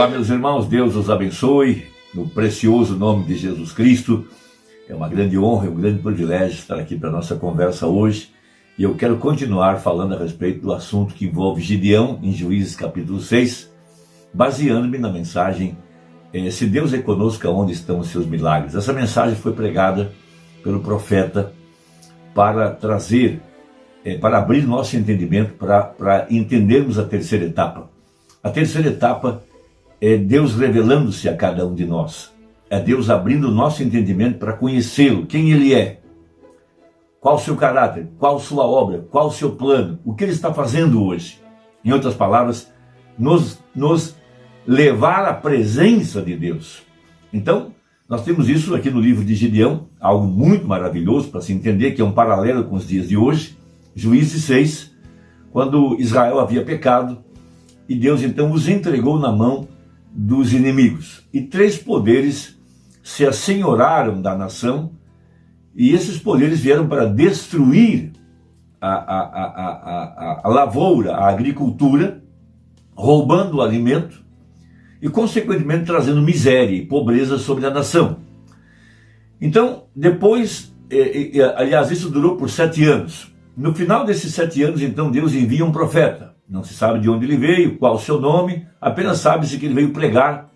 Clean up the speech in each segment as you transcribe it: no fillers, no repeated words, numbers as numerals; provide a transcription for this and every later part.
Olá, meus irmãos, Deus os abençoe, no precioso nome de Jesus Cristo. É uma grande honra, é um grande privilégio estar aqui para a nossa conversa hoje. E eu quero continuar falando a respeito do assunto que envolve Gideão, em Juízes capítulo 6, baseando-me na mensagem Se Deus é conosco, onde estão os seus milagres? Essa mensagem foi pregada pelo profeta para trazer, para abrir nosso entendimento, para entendermos a terceira etapa. A terceira etapa é Deus revelando-se a cada um de nós. É Deus abrindo o nosso entendimento para conhecê-lo, quem Ele é, qual o seu caráter, qual a sua obra, qual o seu plano, o que Ele está fazendo hoje. Em outras palavras, nos levar à presença de Deus. Então, nós temos isso aqui no livro de Gideão, algo muito maravilhoso para se entender, que é um paralelo com os dias de hoje. Juízes 6, quando Israel havia pecado, e Deus então os entregou na mão dos inimigos. E 3 poderes se assenhoraram da nação, e esses poderes vieram para destruir a lavoura, a agricultura, roubando o alimento e, consequentemente, trazendo miséria e pobreza sobre a nação. Então, depois, aliás, isso durou por 7 anos. No final desses 7 anos, então, Deus envia um profeta. Não se sabe de onde ele veio, qual o seu nome, apenas sabe-se que ele veio pregar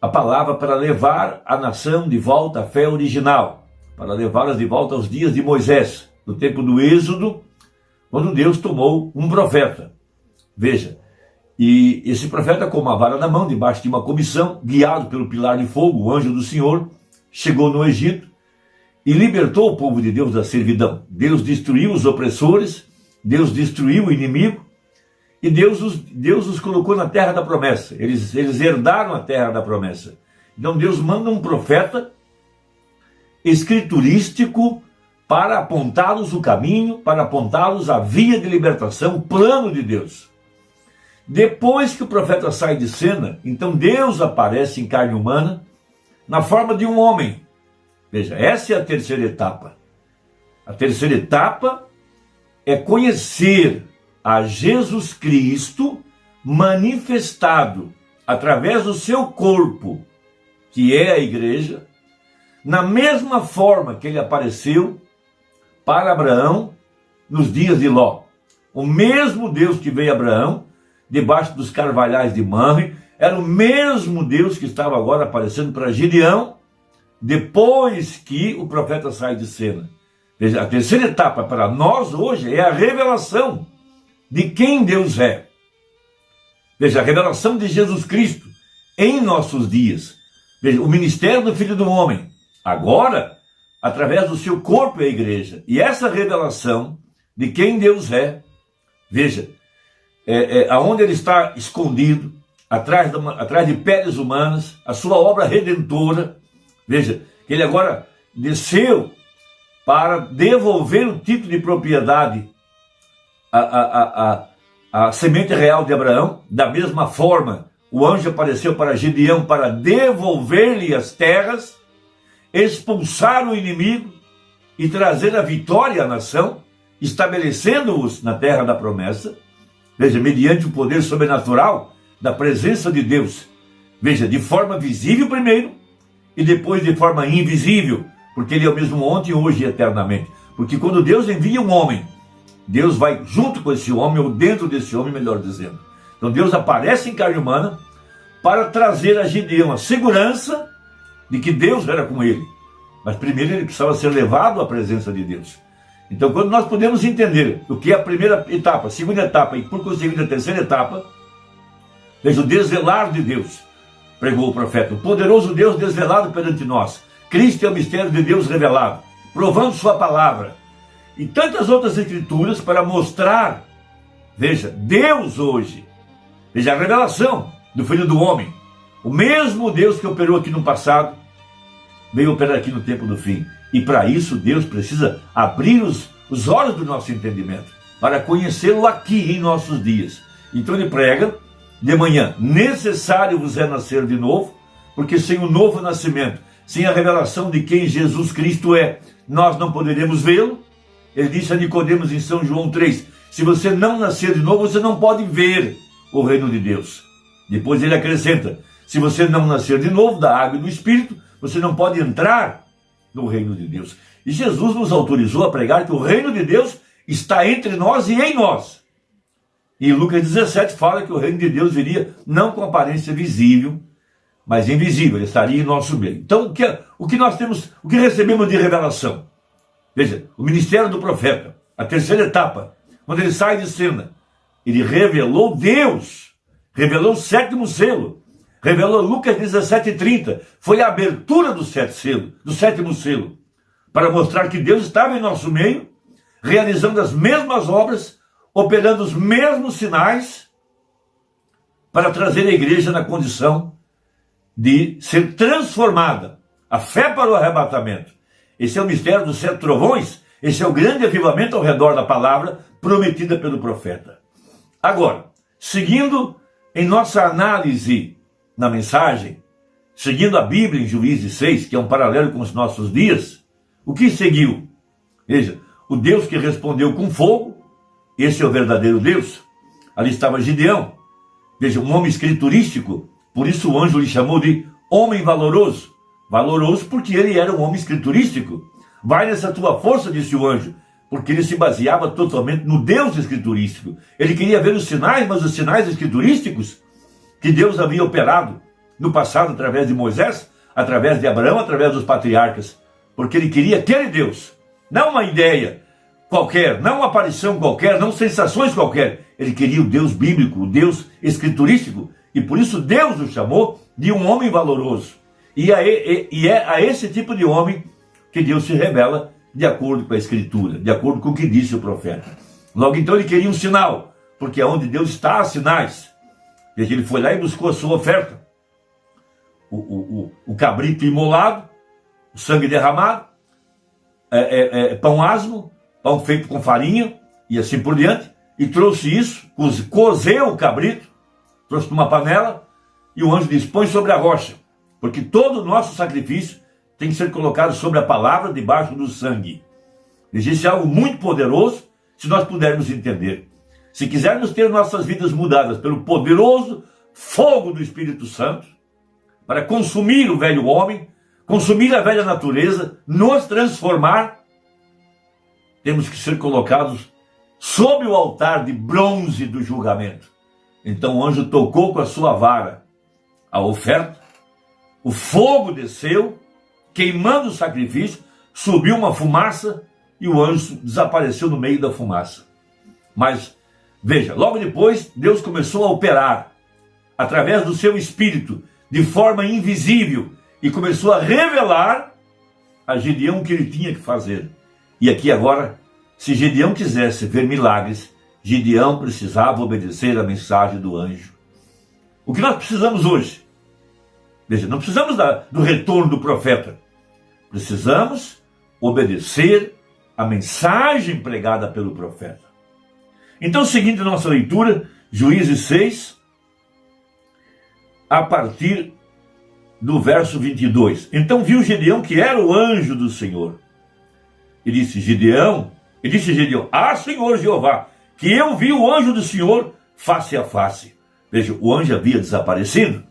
a palavra para levar a nação de volta à fé original, para levá-las de volta aos dias de Moisés, no tempo do Êxodo, quando Deus tomou um profeta. Veja, e esse profeta, com uma vara na mão, debaixo de uma comissão, guiado pelo pilar de fogo, o anjo do Senhor, chegou no Egito e libertou o povo de Deus da servidão. Deus destruiu os opressores, Deus destruiu o inimigo, e Deus os colocou na terra da promessa. Eles herdaram a terra da promessa. Então Deus manda um profeta escriturístico para apontá-los o caminho, para apontá-los a via de libertação, o plano de Deus. Depois que o profeta sai de cena, então Deus aparece em carne humana, na forma de um homem. Veja, essa é a terceira etapa. A terceira etapa é conhecer a Jesus Cristo manifestado através do seu corpo, que é a igreja, na mesma forma que ele apareceu para Abraão nos dias de Ló. O mesmo Deus que veio a Abraão, debaixo dos carvalhais de Mamre, era o mesmo Deus que estava agora aparecendo para Gideão, depois que o profeta sai de cena. Veja, a terceira etapa para nós hoje é a revelação de quem Deus é. Veja, a revelação de Jesus Cristo em nossos dias. Veja, o ministério do Filho do Homem, agora, através do seu corpo é a igreja. E essa revelação de quem Deus é, veja, aonde ele está escondido, atrás de peles humanas, a sua obra redentora. Veja, que ele agora desceu para devolver o título de propriedade a semente real de Abraão. Da mesma forma, o anjo apareceu para Gideão para devolver-lhe as terras, expulsar o inimigo e trazer a vitória à nação, estabelecendo-os na terra da promessa. Veja, mediante o poder sobrenatural da presença de Deus. Veja, de forma visível primeiro e depois de forma invisível, porque Ele é o mesmo ontem, hoje e eternamente. Porque quando Deus envia um homem, Deus vai junto com esse homem, ou dentro desse homem, melhor dizendo. Então Deus aparece em carne humana para trazer a Gideão a segurança de que Deus era com ele. Mas primeiro ele precisava ser levado à presença de Deus. Então quando nós podemos entender o que é a primeira etapa, a segunda etapa e por conseguinte a terceira etapa, veja, o desvelar de Deus, pregou o profeta, o poderoso Deus desvelado perante nós. Cristo é o mistério de Deus revelado, provando sua palavra. E tantas outras escrituras para mostrar, veja, Deus hoje, veja a revelação do Filho do Homem, o mesmo Deus que operou aqui no passado, veio operar aqui no tempo do fim. E para isso Deus precisa abrir os olhos do nosso entendimento, para conhecê-lo aqui em nossos dias. Então ele prega de manhã, necessário vos é nascer de novo, porque sem o novo nascimento, sem a revelação de quem Jesus Cristo é, nós não poderemos vê-lo. Ele disse a Nicodemos em São João 3, se você não nascer de novo, você não pode ver o reino de Deus. Depois ele acrescenta: se você não nascer de novo da água e do Espírito, você não pode entrar no reino de Deus. E Jesus nos autorizou a pregar que o reino de Deus está entre nós e em nós. E Lucas 17 fala que o reino de Deus viria não com aparência visível, mas invisível, ele estaria em nosso meio. Então, o que nós temos, o que recebemos de revelação? Veja, o ministério do profeta, a terceira etapa, quando ele sai de cena, ele revelou Deus, revelou o sétimo selo, revelou Lucas 17:30, foi a abertura do sétimo selo, para mostrar que Deus estava em nosso meio, realizando as mesmas obras, operando os mesmos sinais, para trazer a igreja na condição de ser transformada, a fé para o arrebatamento. Esse é o mistério dos 7 trovões, esse é o grande avivamento ao redor da palavra prometida pelo profeta. Agora, seguindo em nossa análise na mensagem, seguindo a Bíblia em Juízes 6, que é um paralelo com os nossos dias, o que seguiu? Veja, o Deus que respondeu com fogo, esse é o verdadeiro Deus. Ali estava Gideão, veja, um homem escriturístico, por isso o anjo lhe chamou de homem valoroso. Valoroso porque ele era um homem escriturístico. Vai nessa tua força, disse o anjo, porque ele se baseava totalmente no Deus escriturístico. Ele queria ver os sinais, mas os sinais escriturísticos que Deus havia operado no passado através de Moisés, através de Abraão, através dos patriarcas, porque ele queria aquele Deus, não uma ideia qualquer, não uma aparição qualquer, não sensações qualquer. Ele queria o Deus bíblico, o Deus escriturístico, e por isso Deus o chamou de um homem valoroso. E é a esse tipo de homem que Deus se revela de acordo com a Escritura, de acordo com o que disse o profeta. Logo então ele queria um sinal, porque onde Deus está há sinais. Veja, ele foi lá e buscou a sua oferta. O cabrito imolado, o sangue derramado, pão asmo, pão feito com farinha, e assim por diante, e trouxe isso, cozeu o cabrito, trouxe numa panela, e o anjo disse: põe sobre a rocha, porque todo o nosso sacrifício tem que ser colocado sobre a palavra, debaixo do sangue. Isso é algo muito poderoso, se nós pudermos entender. Se quisermos ter nossas vidas mudadas pelo poderoso fogo do Espírito Santo, para consumir o velho homem, consumir a velha natureza, nos transformar, temos que ser colocados sob o altar de bronze do julgamento. Então o anjo tocou com a sua vara a oferta, o fogo desceu, queimando o sacrifício, subiu uma fumaça e o anjo desapareceu no meio da fumaça. Mas, veja, logo depois Deus começou a operar através do seu Espírito, de forma invisível, e começou a revelar a Gideão o que ele tinha que fazer. E aqui agora, se Gideão quisesse ver milagres, Gideão precisava obedecer à mensagem do anjo. O que nós precisamos hoje? Veja, não precisamos do retorno do profeta. Precisamos obedecer à mensagem pregada pelo profeta. Então, seguindo nossa leitura, Juízes 6, a partir do verso 22. Então viu Gideão que era o anjo do Senhor. E disse Gideão, ah, Senhor Jeová, que eu vi o anjo do Senhor face a face. Veja, o anjo havia desaparecido,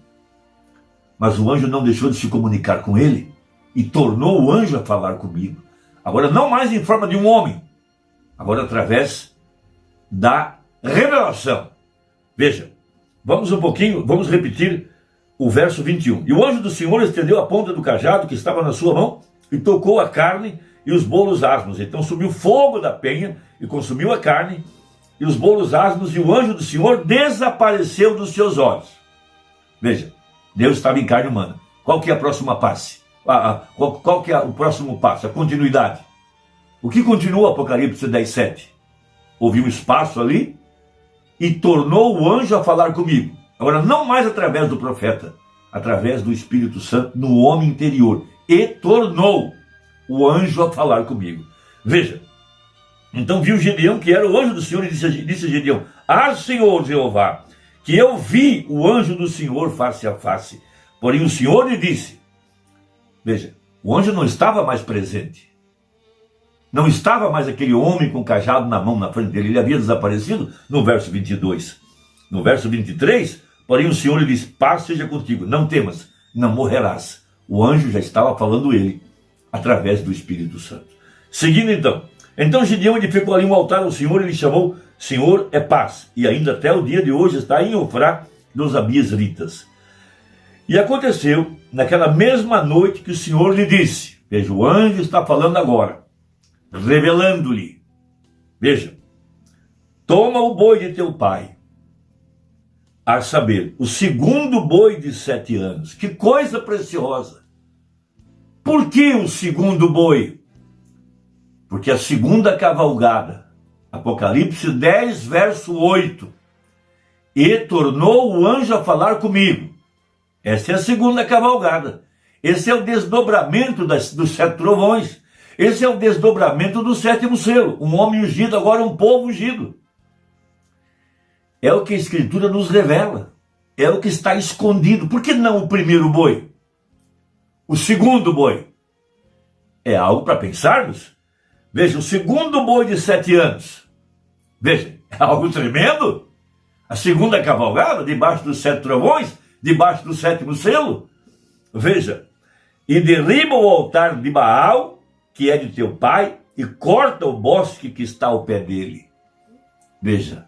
mas o anjo não deixou de se comunicar com ele e tornou o anjo a falar comigo. Agora não mais em forma de um homem, agora através da revelação. Veja, vamos repetir o verso 21. E o anjo do Senhor estendeu a ponta do cajado que estava na sua mão e tocou a carne e os bolos asmos. Então subiu fogo da penha e consumiu a carne e os bolos asmos, e o anjo do Senhor desapareceu dos seus olhos. Veja, Deus estava em carne humana. Qual que é a próxima passe? Qual que é o próximo passo? A continuidade. O que continua Apocalipse 10:7? Houve um espaço ali e tornou o anjo a falar comigo. Agora, não mais através do profeta, através do Espírito Santo no homem interior. E tornou o anjo a falar comigo. Veja, então viu Gideão que era o anjo do Senhor e disse a Gideão: ah, Senhor Jeová, que eu vi o anjo do Senhor face a face. Porém o Senhor lhe disse, veja, o anjo não estava mais presente. Não estava mais aquele homem com o cajado na mão na frente dele. Ele havia desaparecido no verso 22. No verso 23, Porém o Senhor lhe disse: paz seja contigo, não temas, não morrerás. O anjo já estava falando ele, através do Espírito Santo. Seguindo então Gideão edificou ali um altar ao Senhor e lhe chamou: Senhor é paz. E ainda até o dia de hoje está em Ofrá dos Abiezritas. E aconteceu naquela mesma noite que o Senhor lhe disse, veja, o anjo está falando agora, revelando-lhe, veja, toma o boi de teu pai, a saber, o segundo boi de 7 anos. Que coisa preciosa! Por que o segundo boi? Porque a segunda cavalgada, Apocalipse 10, verso 8, e tornou o anjo a falar comigo. Essa é a segunda cavalgada. Esse é o desdobramento dos 7 trovões. Esse é o desdobramento do 7º selo. Um homem ungido, agora um povo ungido. É o que a Escritura nos revela. É o que está escondido. Por que não o primeiro boi? O segundo boi? É algo para pensarmos. Veja, o segundo boi de 7 anos. Veja, é algo tremendo. A segunda cavalgada, debaixo dos 7 trovões, debaixo do 7º selo. Veja, e derriba o altar de Baal, que é de teu pai, e corta o bosque que está ao pé dele. Veja,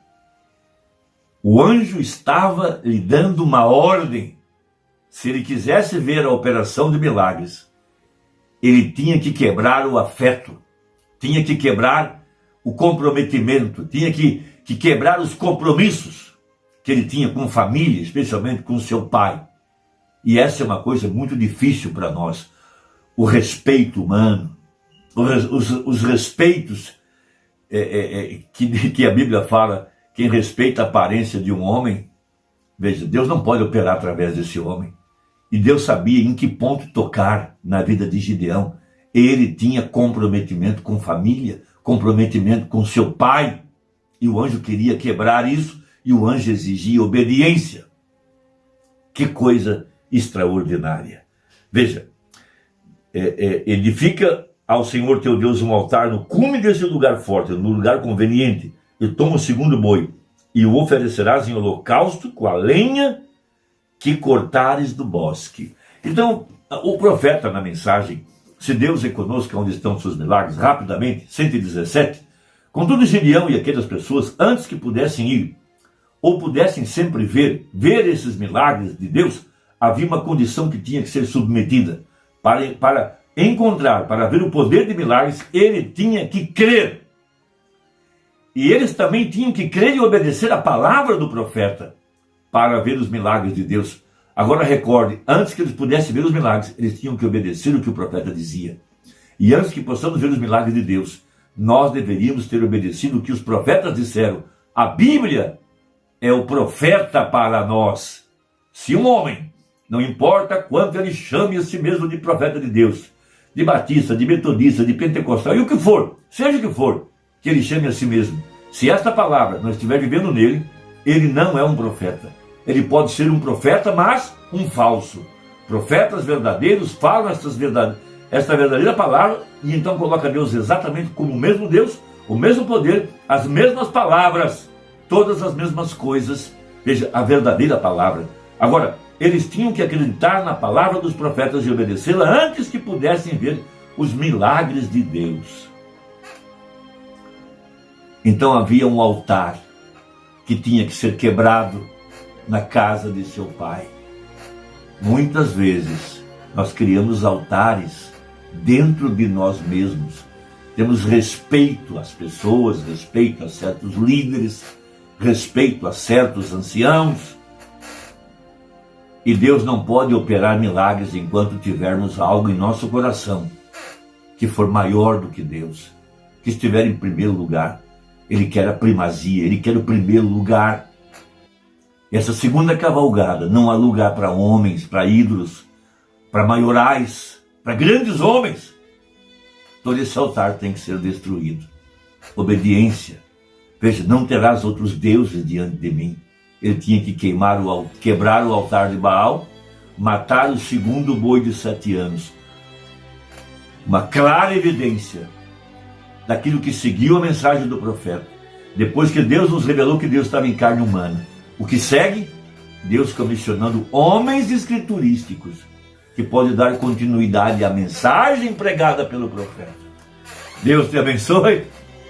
o anjo estava lhe dando uma ordem. Se ele quisesse ver a operação de milagres, ele tinha que quebrar o afeto, tinha que quebrar o comprometimento, tinha que quebrar os compromissos que ele tinha com família, especialmente com seu pai. E essa é uma coisa muito difícil para nós. O respeito humano, os respeitos que a Bíblia fala, quem respeita a aparência de um homem, veja, Deus não pode operar através desse homem. E Deus sabia em que ponto tocar na vida de Gideão. Ele tinha comprometimento com família, comprometimento com seu pai, e o anjo queria quebrar isso, e o anjo exigia obediência. Que coisa extraordinária. Veja, edifica ao Senhor teu Deus um altar no cume desse lugar forte, no lugar conveniente, e toma o segundo boi, e o oferecerás em holocausto com a lenha que cortares do bosque. Então, o profeta na mensagem, se Deus é conosco, onde estão seus milagres, rapidamente, 117, contudo Gideão e aquelas pessoas, antes que pudessem ir, ou pudessem sempre ver esses milagres de Deus, havia uma condição que tinha que ser submetida. Para encontrar, para ver o poder de milagres, ele tinha que crer. E eles também tinham que crer e obedecer a palavra do profeta para ver os milagres de Deus. Agora recorde, antes que eles pudessem ver os milagres, eles tinham que obedecer o que o profeta dizia. E antes que possamos ver os milagres de Deus, nós deveríamos ter obedecido o que os profetas disseram. A Bíblia é o profeta para nós. Se um homem, não importa quanto ele chame a si mesmo de profeta de Deus, de batista, de metodista, de pentecostal, e o que for, seja o que for, que ele chame a si mesmo, se esta palavra não estiver vivendo nele, ele não é um profeta. Ele pode ser um profeta, mas um falso. Profetas verdadeiros falam esta verdadeira palavra e então coloca Deus exatamente como o mesmo Deus, o mesmo poder, as mesmas palavras, todas as mesmas coisas. Veja, a verdadeira palavra. Agora, eles tinham que acreditar na palavra dos profetas e obedecê-la antes que pudessem ver os milagres de Deus. Então havia um altar que tinha que ser quebrado na casa de seu pai. Muitas vezes nós criamos altares dentro de nós mesmos. Temos respeito às pessoas, respeito a certos líderes, respeito a certos anciãos. E Deus não pode operar milagres enquanto tivermos algo em nosso coração que for maior do que Deus, que estiver em primeiro lugar. Ele quer a primazia, ele quer o primeiro lugar. Essa segunda cavalgada não há lugar para homens, para ídolos, para maiorais, para grandes homens. Todo esse altar tem que ser destruído. Obediência. Veja, não terás outros deuses diante de mim. Ele tinha que quebrar o altar de Baal, matar o segundo boi de 7 anos. Uma clara evidência daquilo que seguiu a mensagem do profeta. Depois que Deus nos revelou que Deus estava em carne humana. O que segue? Deus comissionando homens escriturísticos que podem dar continuidade à mensagem pregada pelo profeta. Deus te abençoe,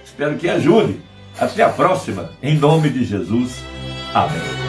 espero que ajude. Até a próxima, em nome de Jesus. Amém.